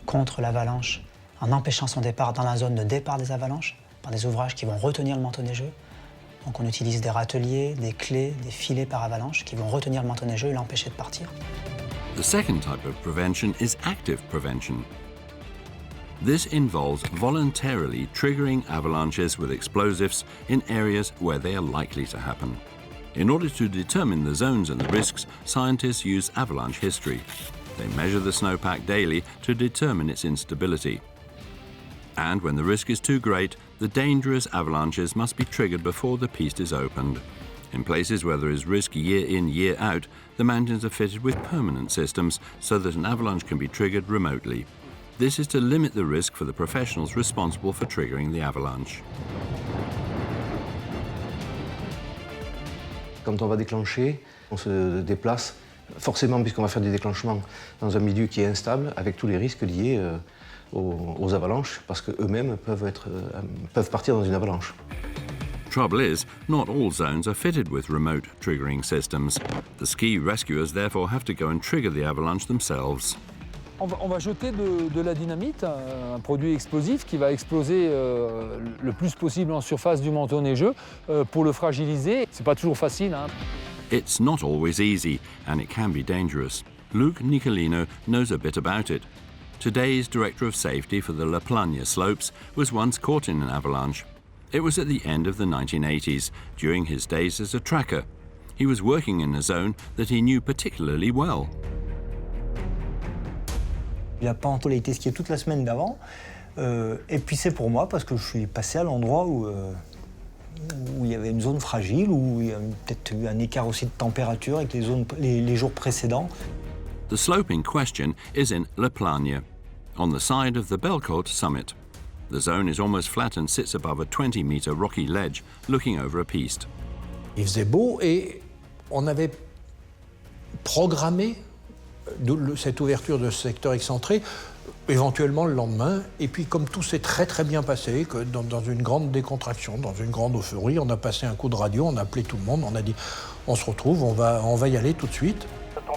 contre l'avalanche en empêchant son départ dans la zone de départ des avalanches par des ouvrages qui vont retenir le manteau neigeux. Donc on utilise des râteliers, des clés, des filets par avalanche qui vont retenir le manteau neigeux et l'empêcher de partir. The second type of prevention is active prevention. This involves voluntarily triggering avalanches with explosives in areas where they are likely to happen. In order to determine the zones and the risks, scientists use avalanche history. They measure the snowpack daily to determine its instability. And when the risk is too great, the dangerous avalanches must be triggered before the piste is opened. In places where there is risk year in, year out, the mountains are fitted with permanent systems so that an avalanche can be triggered remotely. This is to limit the risk for the professionals responsible for triggering the avalanche. Quand on va déclencher, on se déplace forcément puisqu'on va faire des déclenchements dans un milieu qui est instable avec tous les risques liés aux avalanches parce qu'eux-mêmes peuvent partir dans une avalanche. Trouble is, not all zones are fitted with remote triggering systems. The ski rescuers therefore have to go and trigger the avalanche themselves. On va jeter de la dynamite, un produit explosif qui va exploser le plus possible en surface du manteau neigeux pour le fragiliser. C'est pas toujours facile, hein. It's not always easy, and it can be dangerous. Luke Nicolino knows a bit about it. Today's Director of Safety for the La Plana slopes was once caught in an avalanche. It was at the end of the 1980s, during his days as a tracker. He was working in a zone that he knew particularly well. Il n'a pas entoilé skié toute la semaine d'avant. Et puis c'est pour moi parce que je suis passé à l'endroit où il y avait une zone fragile, où il y a peut-être eu un écart aussi de température avec les jours précédents. The slope in question is in La Plana, on the side of the Belcourt summit. The zone is almost flat and sits above a 20-meter rocky ledge looking over a piste. Il faisait beau et on avait programmé cette ouverture de ce secteur excentré, éventuellement le lendemain. Et puis comme tout s'est très très bien passé, que dans une grande décontraction, dans une grande euphorie, on a passé un coup de radio, on a appelé tout le monde, on a dit on se retrouve, on va y aller tout de suite.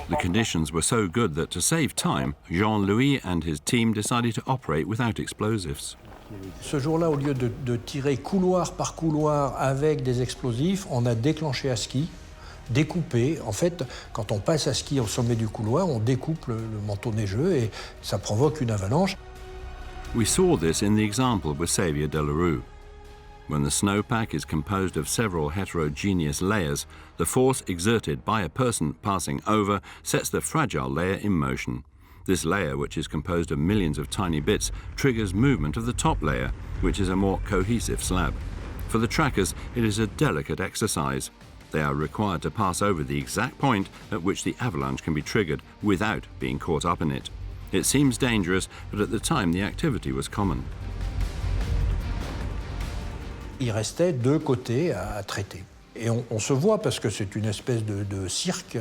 The conditions were so good that to save time, Jean-Louis and his team decided to operate without explosives. Ce jour-là, au lieu de tirer couloir par couloir avec des explosifs, on a déclenché à ski, découpé. En fait, quand on passe à ski au sommet du couloir, on découpe le manteau neigeux et ça provoque une avalanche. We saw this in the example with Xavier Delarue. When the snowpack is composed of several heterogeneous layers, the force exerted by a person passing over sets the fragile layer in motion. This layer, which is composed of millions of tiny bits, triggers movement of the top layer, which is a more cohesive slab. For the trackers, it is a delicate exercise. They are required to pass over the exact point at which the avalanche can be triggered without being caught up in it. It seems dangerous, but at the time the activity was common. Il restait 2 côtés à traiter. Et on se voit parce que c'est une espèce de cirque.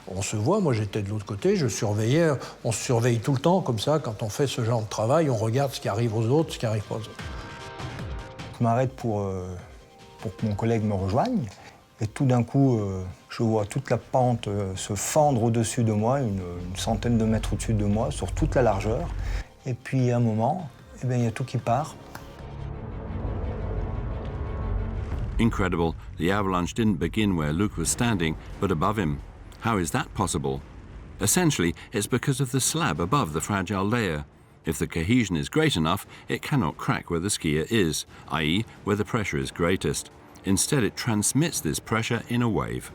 On se voit, moi j'étais de l'autre côté, je surveillais. On se surveille tout le temps comme ça, quand on fait ce genre de travail, on regarde ce qui arrive aux autres, ce qui arrive pas aux autres. Je m'arrête pour que mon collègue me rejoigne. Et tout d'un coup, je vois toute la pente se fendre au-dessus de moi, une centaine de mètres au-dessus de moi, sur toute la largeur. Et puis à un moment, eh bien, il y a tout qui part. Incredible, the avalanche didn't begin where Luke was standing, but above him. How is that possible? Essentially, it's because of the slab above the fragile layer. If the cohesion is great enough, it cannot crack where the skier is, i.e., where the pressure is greatest. Instead, it transmits this pressure in a wave.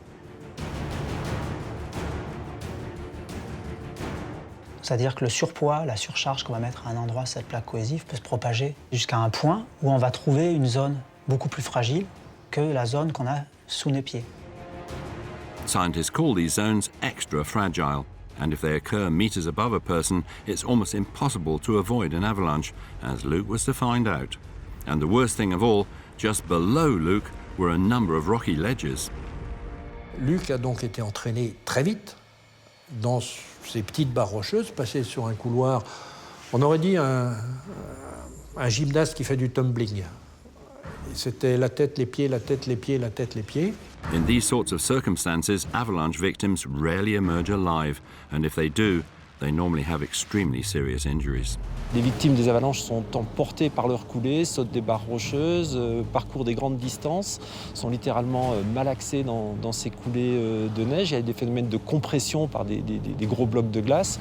C'est-à-dire que le surpoids, la surcharge qu'on va mettre à un endroit, cette plaque cohésive, peut se propager jusqu'à un point où on va trouver une zone beaucoup plus fragile que la zone qu'on a sous nos pieds. Scientists call these zones extra fragile, and if they occur meters above a person, it's almost impossible to avoid an avalanche, as Luke was to find out. And the worst thing of all, just below Luke were a number of rocky ledges. Luc a donc été entraîné très vite dans ces petites barres rocheuses, passé sur un couloir, on aurait dit un gymnaste qui fait du tumbling. C'était la tête, les pieds, la tête, les pieds, la tête, les pieds. In these sorts of circumstances, avalanche victims rarely emerge alive, and if they do, they normally have extremely serious injuries. Les victimes des avalanches sont emportées par leur coulée, sautent des barres rocheuses, parcourent des grandes distances, sont littéralement malaxées dans ces coulées de neige. Il y a des phénomènes de compression par des gros blocs de glace.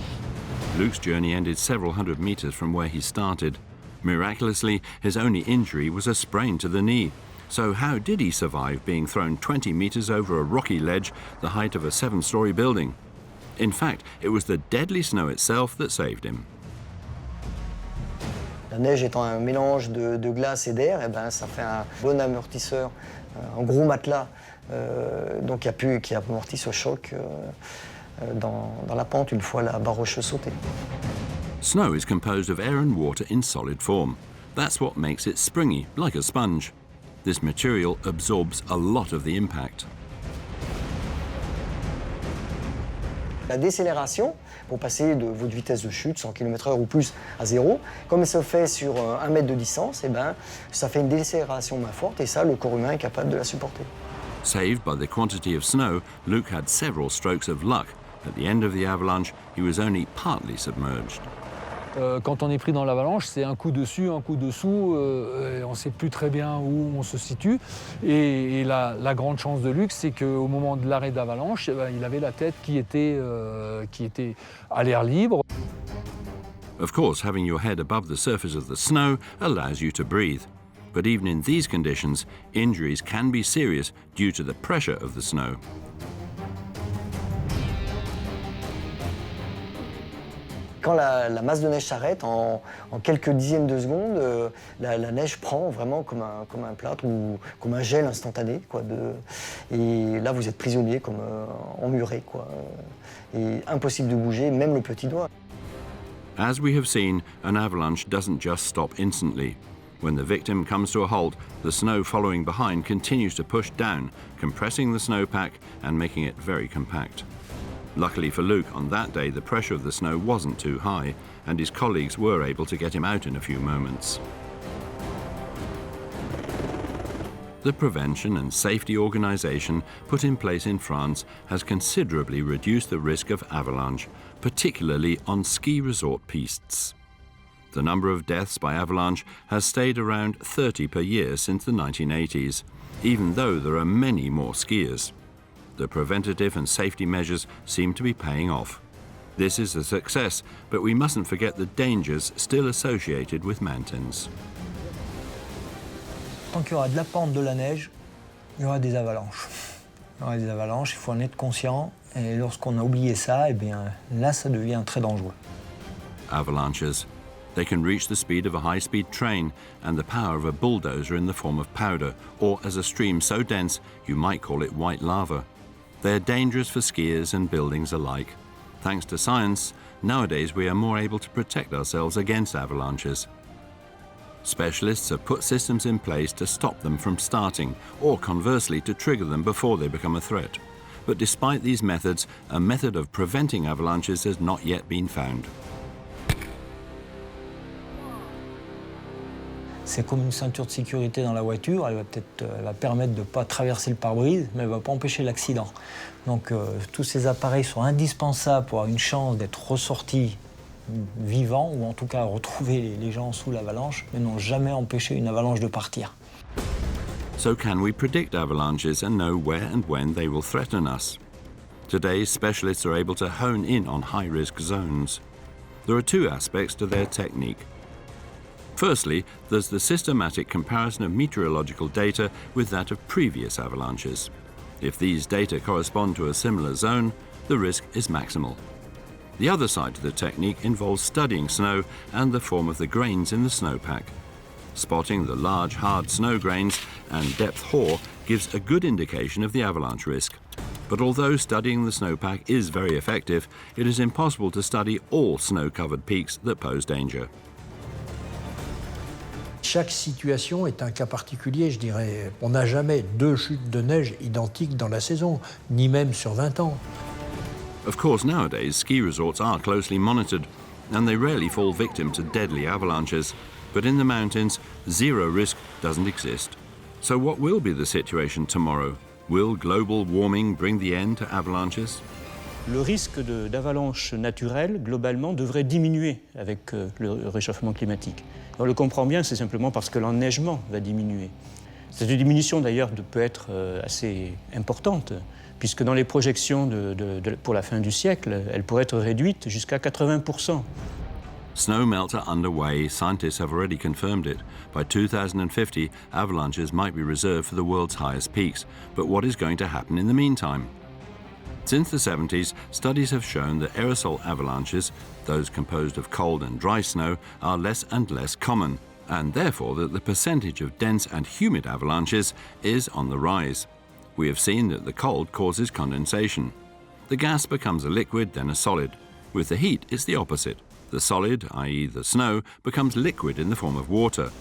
Luke's journey ended several hundred meters from where he started. Miraculously, his only injury was a sprain to the knee. So how did he survive being thrown 20 meters over a rocky ledge the height of a 7-story building? In fact, it was the deadly snow itself that saved him. La La neige étant un mélange de glace et d'air, eh ben, ça fait un bon amortisseur, un gros matelas donc qui amortit ce choc dans la pente une fois la barre rocheuse sautée. Snow is composed of air and water in solid form. That's what makes it springy, like a sponge. This material absorbs a lot of the impact. La décélération, pour passer de votre vitesse de chute, 100 km/h ou plus, à 0, comme elle se fait sur 1 mètre de distance, eh ben, ça fait une décélération moins forte et ça, le corps humain est capable de la supporter. Saved by the quantity of snow, Luke had several strokes of luck. At the end of the avalanche, he was only partly submerged. Quand on est pris dans l'avalanche, c'est un coup dessus, un coup dessous, et on ne sait plus très bien où on se situe. Et la grande chance de Luc, c'est qu'au moment de l'arrêt d'avalanche, eh ben, il avait la tête qui était à l'air libre. Of course, having your head above the surface of the snow allows you to breathe. But even in these conditions, injuries can be serious due to the pressure of the snow. Quand la masse de neige s'arrête, en quelques dizaines de secondes, la neige prend vraiment comme un plâtre ou comme un gel instantané. Et là, vous êtes prisonnier, comme emmuré. Et impossible de bouger, même le petit doigt. As we have seen, an avalanche doesn't just stop instantly. When the victim comes to a halt, the snow following behind continues to push down, compressing the snowpack and making it very compact. Luckily for Luke, on that day the pressure of the snow wasn't too high, and his colleagues were able to get him out in a few moments. The Prevention and Safety Organisation put in place in France has considerably reduced the risk of avalanche, particularly on ski resort pistes. The number of deaths by avalanche has stayed around 30 per year since the 1980s, even though there are many more skiers. The preventative and safety measures seem to be paying off. This is a success, but we mustn't forget the dangers still associated with mountains. Tant qu'il y aura de la pente, de la neige, il y aura des avalanches. Il y aura des avalanches, il faut en être conscient. Et lorsqu'on a oublié ça, eh bien, là, ça devient très dangereux. Avalanches. They can reach the speed of a high-speed train and the power of a bulldozer in the form of powder, or as a stream so dense you might call it white lava. They're dangerous for skiers and buildings alike. Thanks to science, nowadays we are more able to protect ourselves against avalanches. Specialists have put systems in place to stop them from starting, or conversely to trigger them before they become a threat. But despite these methods, a method of preventing avalanches has not yet been found. C'est comme une ceinture de sécurité dans la voiture, elle va permettre de ne pas traverser le pare-brise, mais elle ne va pas empêcher l'accident. Donc tous ces appareils sont indispensables pour avoir une chance d'être ressortis vivants, ou en tout cas retrouver les gens sous l'avalanche, mais n'ont jamais empêché une avalanche de partir. So can we predict avalanches and know where and when they will threaten us? Today, specialists are able to hone in on high-risk zones. There are two aspects to their technique. Firstly, there's the systematic comparison of meteorological data with that of previous avalanches. If these data correspond to a similar zone, the risk is maximal. The other side to the technique involves studying snow and the form of the grains in the snowpack. Spotting the large, hard snow grains and depth hoar gives a good indication of the avalanche risk. But although studying the snowpack is very effective, it is impossible to study all snow-covered peaks that pose danger. Chaque situation est un cas particulier, je dirais. On n'a jamais deux chutes de neige identiques dans la saison, ni même sur 20 ans. Of course, nowadays, ski resorts are closely monitored, and they rarely fall victim to deadly avalanches. But in the mountains, zero risk doesn't exist. So what will be the situation tomorrow? Will global warming bring the end to avalanches? Le risque d'avalanche naturelle, globalement, devrait diminuer avec le réchauffement climatique. On le comprend bien, c'est simplement parce que l'enneigement va diminuer. Cette diminution, d'ailleurs, peut être assez importante, puisque dans les projections pour la fin du siècle, elle pourrait être réduite jusqu'à 80%. Snow melts are underway. Scientists have already confirmed it. By 2050, avalanches might be reserved for the world's highest peaks. But what is going to happen in the meantime? Since the 70s, studies have shown that aerosol avalanches, those composed of cold and dry snow, are less and less common, and therefore that the percentage of dense and humid avalanches is on the rise. We have seen that the cold causes condensation. The gas becomes a liquid, then a solid. With the heat, it's the opposite. The solid, i.e. the snow, becomes liquid in the form of water.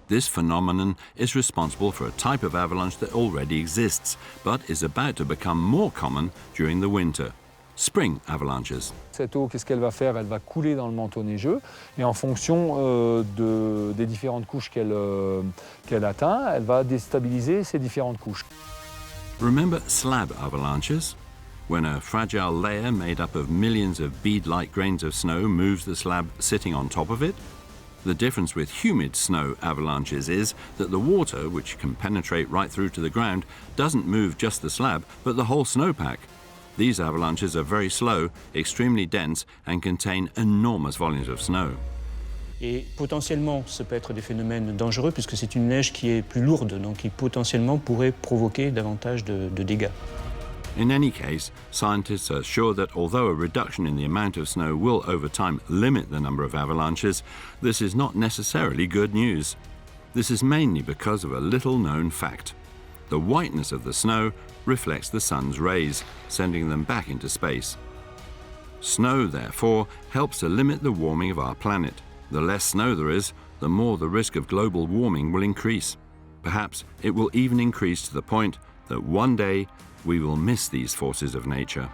This phenomenon is responsible for a type of avalanche that already exists, but is about to become more common during the winter. Spring avalanches. Cette eau, qu'est-ce qu'elle va faire? Elle va couler dans le manteau neigeux et en fonction des différentes couches qu'elle atteint, elle va déstabiliser ces différentes couches. Remember slab avalanches? When a fragile layer made up of millions of bead-like grains of snow moves the slab sitting on top of it? The difference with humid snow avalanches is that the water, which can penetrate right through to the ground, doesn't move just the slab, but the whole snowpack. These avalanches are very slow, extremely dense, and contain enormous volumes of snow. Et potentiellement, ça peut être des phénomènes dangereux puisque c'est une neige qui est plus lourde, donc qui potentiellement pourrait provoquer davantage de dégâts. In any case, scientists are sure that although a reduction in the amount of snow will over time limit the number of avalanches, this is not necessarily good news. This is mainly because of a little-known fact. The whiteness of the snow reflects the sun's rays, sending them back into space. Snow, therefore, helps to limit the warming of our planet. The less snow there is, the more the risk of global warming will increase. Perhaps it will even increase to the point that one day we will miss these forces of nature.